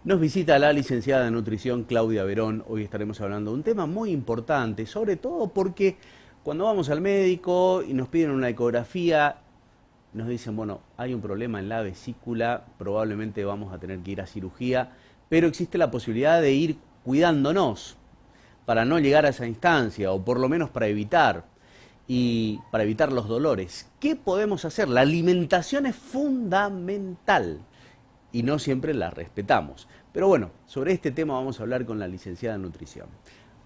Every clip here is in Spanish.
Nos visita la licenciada en nutrición Claudia Verón. Hoy estaremos hablando de un tema muy importante, sobre todo porque cuando vamos al médico y nos piden una ecografía, nos dicen, bueno, hay un problema en la vesícula, probablemente vamos a tener que ir a cirugía, pero existe la posibilidad de ir cuidándonos para no llegar a esa instancia, o por lo menos para evitar los dolores. ¿Qué podemos hacer? La alimentación es fundamental y no siempre la respetamos. Pero bueno, sobre este tema vamos a hablar con la licenciada en nutrición.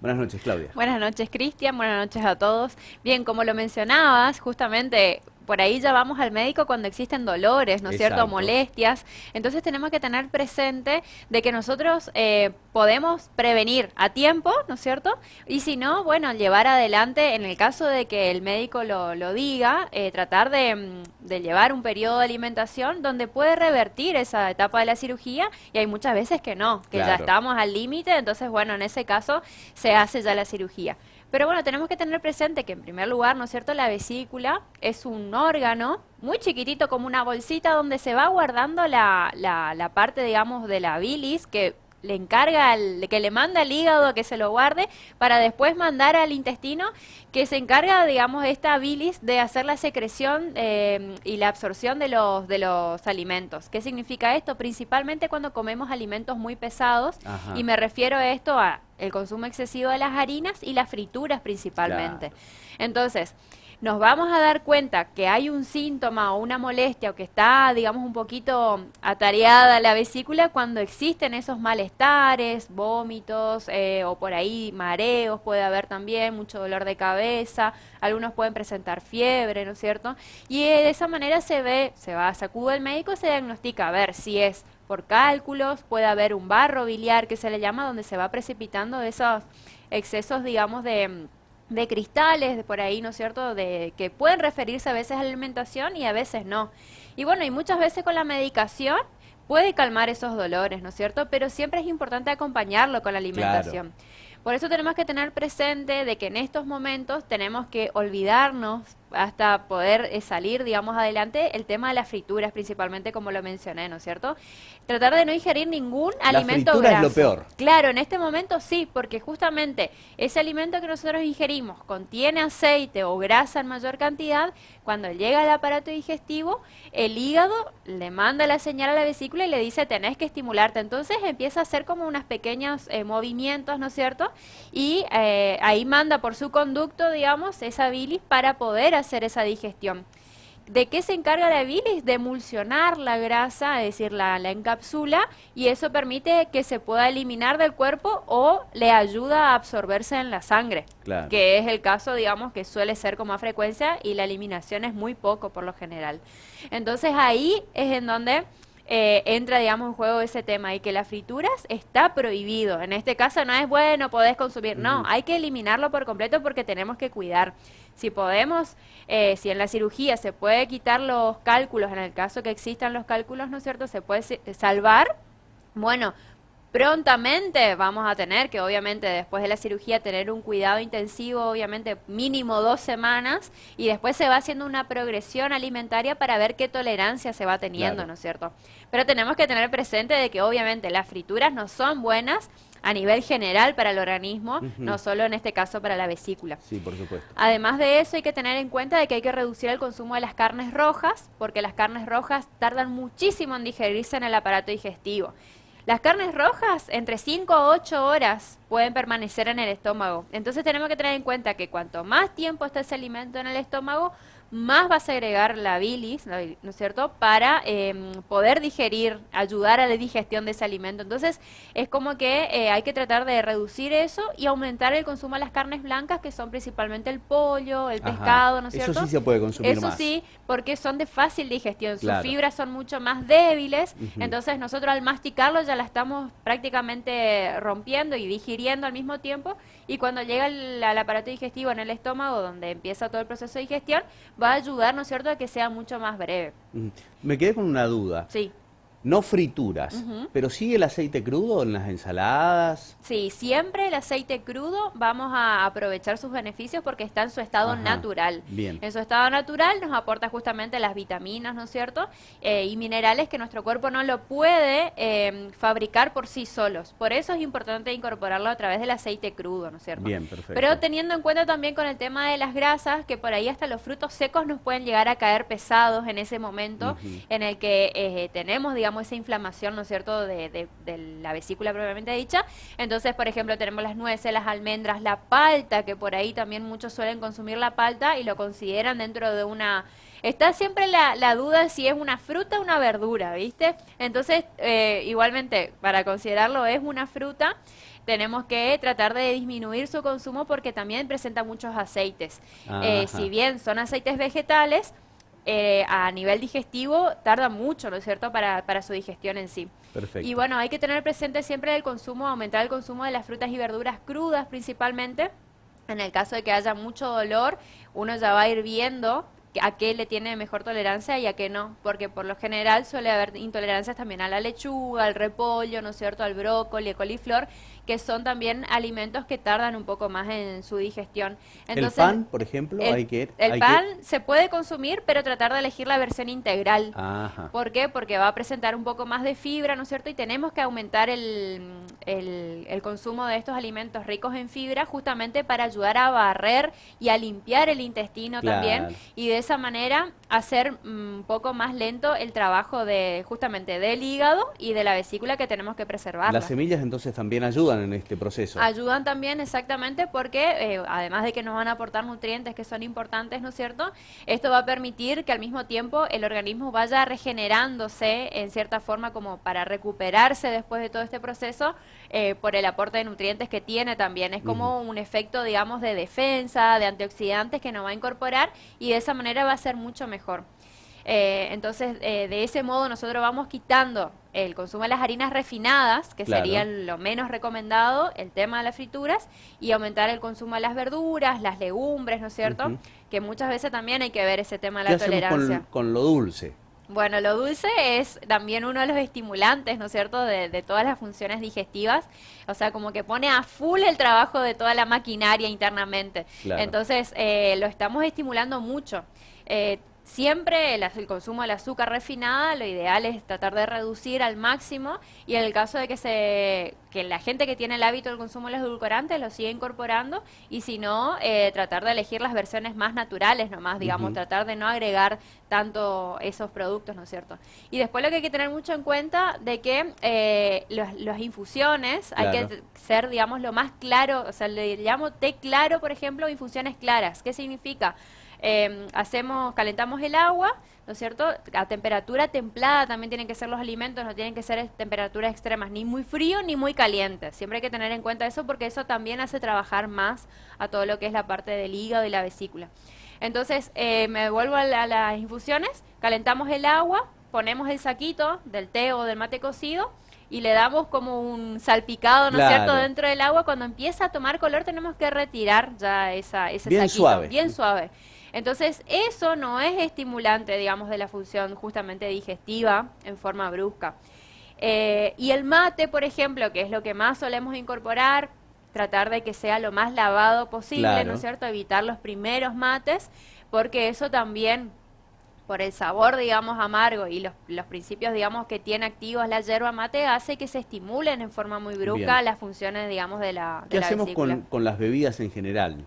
Buenas noches, Claudia. Buenas noches, Cristian. Buenas noches a todos. Bien, como lo mencionabas, justamente por ahí ya vamos al médico cuando existen dolores, ¿no es cierto? Exacto. Molestias. Entonces tenemos que tener presente de que nosotros podemos prevenir a tiempo, ¿no es cierto? Y si no, bueno, llevar adelante, en el caso de que el médico lo diga, tratar de llevar un periodo de alimentación donde puede revertir esa etapa de la cirugía, y hay muchas veces que no, que ya Claro. estamos al límite, entonces bueno, en ese caso se hace ya la cirugía. Pero bueno, tenemos que tener presente que en primer lugar, ¿no es cierto?, la vesícula es un órgano muy chiquitito, como una bolsita donde se va guardando la parte, digamos, de la bilis que le encarga, que le manda al hígado que se lo guarde para después mandar al intestino, que se encarga, digamos, esta bilis de hacer la secreción y la absorción de los alimentos. ¿Qué significa esto? Principalmente cuando comemos alimentos muy pesados, y Ajá, me refiero a esto a el consumo excesivo de las harinas y las frituras principalmente. claro. Entonces, nos vamos a dar cuenta que hay un síntoma o una molestia o que está, digamos, un poquito atareada la vesícula cuando existen esos malestares, vómitos o por ahí mareos, puede haber también mucho dolor de cabeza, algunos pueden presentar fiebre, ¿no es cierto? Y de esa manera sacude el médico, se diagnostica a ver si es por cálculos, puede haber un barro biliar que se le llama, donde se va precipitando esos excesos, digamos, de cristales, de por ahí, ¿no es cierto?, de que pueden referirse a veces a la alimentación y a veces no. Y bueno, y muchas veces con la medicación puede calmar esos dolores, ¿no es cierto?, pero siempre es importante acompañarlo con la Claro. alimentación. Por eso tenemos que tener presente de que en estos momentos tenemos que olvidarnos hasta poder salir, digamos, adelante, el tema de las frituras, principalmente como lo mencioné, ¿no es cierto? Tratar de no ingerir ningún La alimento fritura es lo graso. peor. Claro, en este momento sí, porque justamente ese alimento que nosotros ingerimos contiene aceite o grasa en mayor cantidad. Cuando llega al aparato digestivo, el hígado le manda la señal a la vesícula y le dice tenés que estimularte. Entonces empieza a hacer como unos pequeños movimientos, ¿no es cierto? Y ahí manda por su conducto, digamos, esa bilis para poder hacer esa digestión. ¿De qué se encarga la bilis? De emulsionar la grasa, es decir, la encapsula, y eso permite que se pueda eliminar del cuerpo o le ayuda a absorberse en la sangre, Claro. que es el caso, digamos, que suele ser con más frecuencia y la eliminación es muy poco por lo general. Entonces ahí es en donde entra, digamos, en juego ese tema, y que las frituras está prohibido. En este caso no es bueno, podés consumir, no, Ujú. hay que eliminarlo por completo porque tenemos que cuidar. Si podemos, si en la cirugía se puede quitar los cálculos, en el caso que existan los cálculos, ¿no es cierto?, se puede salvar, bueno, prontamente vamos a tener que, obviamente, después de la cirugía, tener un cuidado intensivo, obviamente, mínimo 2 semanas, y después se va haciendo una progresión alimentaria para ver qué tolerancia se va teniendo, Claro. ¿no es cierto? Pero tenemos que tener presente de que, obviamente, las frituras no son buenas a nivel general para el organismo, Ujú. no solo en este caso para la vesícula. Sí, por supuesto. Además de eso, hay que tener en cuenta de que hay que reducir el consumo de las carnes rojas, porque las carnes rojas tardan muchísimo en digerirse en el aparato digestivo. Las carnes rojas, entre 5 a 8 horas pueden permanecer en el estómago. Entonces tenemos que tener en cuenta que cuanto más tiempo está ese alimento en el estómago, más va a segregar la bilis, ¿no es cierto?, para poder digerir, ayudar a la digestión de ese alimento. Entonces es como que hay que tratar de reducir eso y aumentar el consumo de las carnes blancas, que son principalmente el pollo, el Ajá. pescado, ¿no es Eso cierto? sí se puede consumir Eso más. sí, porque son de fácil digestión, sus Claro. fibras son mucho más débiles, Ujú. entonces nosotros al masticarlo ya la estamos prácticamente rompiendo y digiriendo al mismo tiempo, y cuando llega al aparato digestivo en el estómago, donde empieza todo el proceso de digestión, va a ayudar, ¿no es cierto?, a que sea mucho más breve. Ujú. Me quedé con una duda. Sí. No frituras, pero sí el aceite crudo en las ensaladas. Sí, siempre el aceite crudo vamos a aprovechar sus beneficios porque está en su estado Ajá, natural. bien, En su estado natural nos aporta justamente las vitaminas, ¿no es cierto? Y minerales que nuestro cuerpo no lo puede fabricar por sí solos. Por eso es importante incorporarlo a través del aceite crudo, ¿no es cierto? bien, Pero perfecto. teniendo en cuenta también con el tema de las grasas, que por ahí hasta los frutos secos nos pueden llegar a caer pesados en ese momento Ujú. en el que tenemos, digamos, esa inflamación, ¿no es cierto?, de la vesícula propiamente dicha. Entonces, por ejemplo, tenemos las nueces, las almendras, la palta, que por ahí también muchos suelen consumir la palta y lo consideran dentro de una... Está siempre la duda si es una fruta o una verdura, ¿viste? Entonces, igualmente, para considerarlo es una fruta, tenemos que tratar de disminuir su consumo porque también presenta muchos aceites. Si Ajá, bien son aceites vegetales, a nivel digestivo tarda mucho, ¿no es cierto?, para su digestión en sí. Y perfecto. bueno, hay que tener presente siempre el consumo, aumentar el consumo de las frutas y verduras crudas principalmente. En el caso de que haya mucho dolor, uno ya va a ir viendo a qué le tiene mejor tolerancia y a qué no, porque por lo general suele haber intolerancias también a la lechuga, al repollo, ¿no es cierto?, al brócoli, al coliflor, que son también alimentos que tardan un poco más en su digestión. El Entonces, pan, por ejemplo, el, el hay que... pan se puede consumir, pero tratar de elegir la versión integral. Ajá, ¿Por qué? Porque va a presentar un poco más de fibra, ¿no es cierto? Y tenemos que aumentar el consumo de estos alimentos ricos en fibra justamente para ayudar a barrer y a limpiar el intestino también claro. y de esa manera hacer un poco más lento el trabajo de justamente del hígado y de la vesícula que tenemos que Las preservarla. semillas entonces también ayudan en este proceso. Ayudan también exactamente porque además de que nos van a aportar nutrientes que son importantes, ¿no es cierto? Esto va a permitir que al mismo tiempo el organismo vaya regenerándose en cierta forma como para recuperarse después de todo este proceso por el aporte de nutrientes que tiene también. Es Ujú. como un efecto, digamos, de defensa, de antioxidantes que nos va a incorporar y de esa manera va a ser mucho mejor. Entonces, de ese modo nosotros vamos quitando el consumo de las harinas refinadas, que sería Claro. lo menos recomendado, el tema de las frituras, y aumentar el consumo de las verduras, las legumbres, ¿no es cierto? Ujú. Que muchas veces también hay que ver ese tema de ¿Qué la hacemos tolerancia. con lo dulce? Bueno, lo dulce es también uno de los estimulantes, ¿no es cierto?, de todas las funciones digestivas. O sea, como que pone a full el trabajo de toda la maquinaria internamente. Claro. Entonces, lo estamos estimulando mucho. Siempre el consumo del azúcar refinada, lo ideal es tratar de reducir al máximo y en el caso de que la gente que tiene el hábito del consumo de los edulcorantes lo siga incorporando y si no, tratar de elegir las versiones más naturales nomás, digamos, Ujú. tratar de no agregar tanto esos productos, ¿no es cierto? Y después lo que hay que tener mucho en cuenta de que las infusiones hay Claro. que ser, digamos, lo más claro, o sea, le llamo té claro, por ejemplo, o infusiones claras. ¿Qué significa? Calentamos el agua, ¿no es cierto? A temperatura templada también tienen que ser los alimentos, no tienen que ser temperaturas extremas, ni muy frío ni muy caliente. Siempre hay que tener en cuenta eso porque eso también hace trabajar más a todo lo que es la parte del hígado y la vesícula. Entonces, me vuelvo a las infusiones, calentamos el agua, ponemos el saquito del té o del mate cocido y le damos como un salpicado, ¿no es cierto?, Claro. dentro del agua. Cuando empieza a tomar color tenemos que retirar ya ese Bien saquito, suave. bien suave. Entonces, eso no es estimulante, digamos, de la función justamente digestiva en forma brusca. Y el mate, por ejemplo, que es lo que más solemos incorporar, tratar de que sea lo más lavado posible, ¿no es Claro. cierto? Evitar los primeros mates, porque eso también, por el sabor, digamos, amargo y los principios, digamos, que tiene activos la yerba mate, hace que se estimulen en forma muy Bien. brusca las funciones, digamos, ¿Qué de la hacemos vesícula. con las bebidas en general?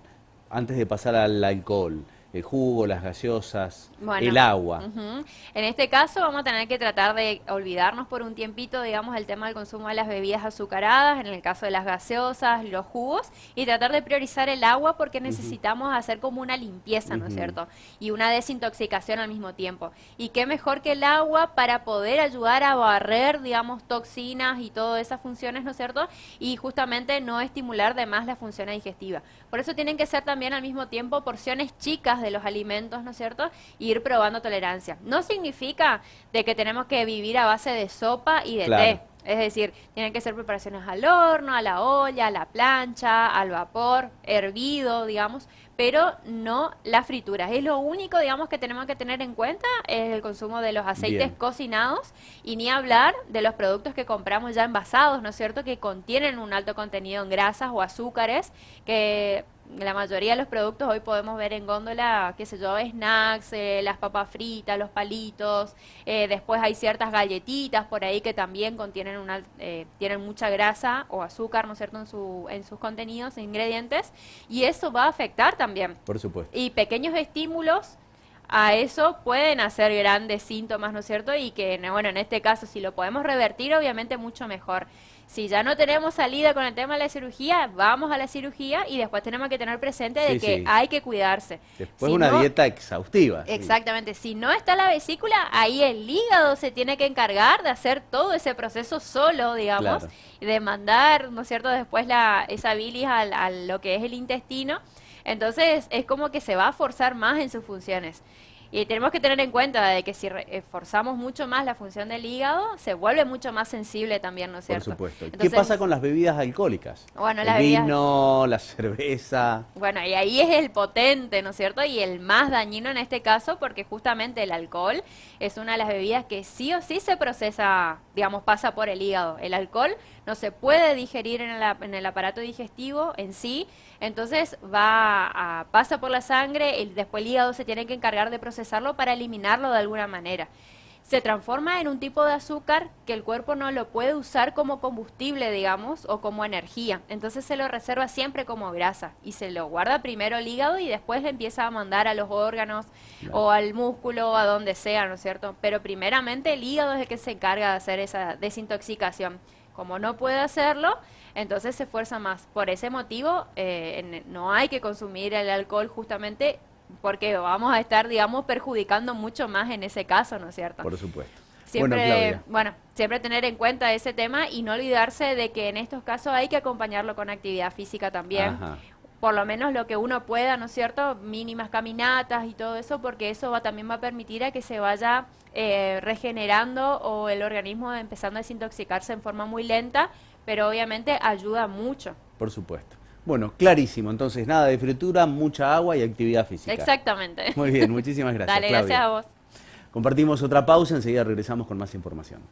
Antes de pasar al alcohol, el jugo, las gaseosas, el Bueno, agua. ujú. En este caso vamos a tener que tratar de olvidarnos por un tiempito, digamos, el tema del consumo de las bebidas azucaradas, en el caso de las gaseosas, los jugos, y tratar de priorizar el agua porque Ujú, necesitamos hacer como una limpieza, ¿no es ujú. cierto? Y una desintoxicación al mismo tiempo. Y qué mejor que el agua para poder ayudar a barrer, digamos, toxinas y todas esas funciones, ¿no es cierto? Y justamente no estimular de más la función digestiva. Por eso tienen que ser también al mismo tiempo porciones chicas de los alimentos, ¿no es cierto? Y ir probando tolerancia. No significa de que tenemos que vivir a base de sopa y de Claro. té. Es decir, tienen que ser preparaciones al horno, a la olla, a la plancha, al vapor, hervido, digamos, pero no las frituras. Es lo único, digamos, que tenemos que tener en cuenta, es el consumo de los aceites Bien. cocinados y ni hablar de los productos que compramos ya envasados, ¿no es cierto?, que contienen un alto contenido en grasas o azúcares, que la mayoría de los productos hoy podemos ver en góndola, qué sé yo, snacks, las papas fritas, los palitos, después hay ciertas galletitas por ahí que también contienen tienen mucha grasa o azúcar, ¿no es cierto?, en sus contenidos, ingredientes, y eso va a afectar también. Por supuesto. Y pequeños estímulos a eso pueden hacer grandes síntomas, ¿no es cierto? Y que, bueno, en este caso, si lo podemos revertir, obviamente mucho mejor. Si ya no tenemos salida con el tema de la cirugía, vamos a la cirugía y después tenemos que tener presente de Sí, que sí. hay que cuidarse. Después Si una no, dieta exhaustiva. Sí. exactamente, si no está la vesícula, ahí el hígado se tiene que encargar de hacer todo ese proceso solo, digamos, Claro. y de mandar, ¿no es cierto?, después esa bilis a lo que es el intestino. Entonces es como que se va a forzar más en sus funciones. Y tenemos que tener en cuenta de que si forzamos mucho más la función del hígado, se vuelve mucho más sensible también, ¿no es Por cierto? supuesto. ¿Qué Entonces, pasa con las bebidas alcohólicas? bueno, El las bebidas... vino, la cerveza. Bueno, y ahí es el potente, ¿no es cierto? Y el más dañino en este caso, porque justamente el alcohol es una de las bebidas que sí o sí se procesa, digamos, pasa por el hígado. El alcohol no se puede digerir en el aparato digestivo en sí, entonces pasa por la sangre, después el hígado se tiene que encargar de procesarlo para eliminarlo de alguna manera. Se transforma en un tipo de azúcar que el cuerpo no lo puede usar como combustible, digamos, o como energía. Entonces se lo reserva siempre como grasa y se lo guarda primero el hígado y después le empieza a mandar a los órganos Claro. o al músculo o a donde sea, ¿no es cierto? Pero primeramente el hígado es el que se encarga de hacer esa desintoxicación. Como no puede hacerlo, entonces se fuerza más. Por ese motivo, no hay que consumir el alcohol justamente porque vamos a estar, digamos, perjudicando mucho más en ese caso, ¿no es cierto? Por supuesto. Siempre, Bueno, Claudia. bueno, siempre tener en cuenta ese tema y no olvidarse de que en estos casos hay que acompañarlo con actividad física también. Ajá. Por lo menos lo que uno pueda, ¿no es cierto? Mínimas caminatas y todo eso, porque eso también va a permitir a que se vaya regenerando o el organismo empezando a desintoxicarse en forma muy lenta, pero obviamente ayuda mucho. Por supuesto. Bueno, clarísimo. Entonces, nada de fritura, mucha agua y actividad física. Exactamente. Muy bien, muchísimas gracias, Dale, Claudia. gracias a vos. Compartimos otra pausa, enseguida regresamos con más información.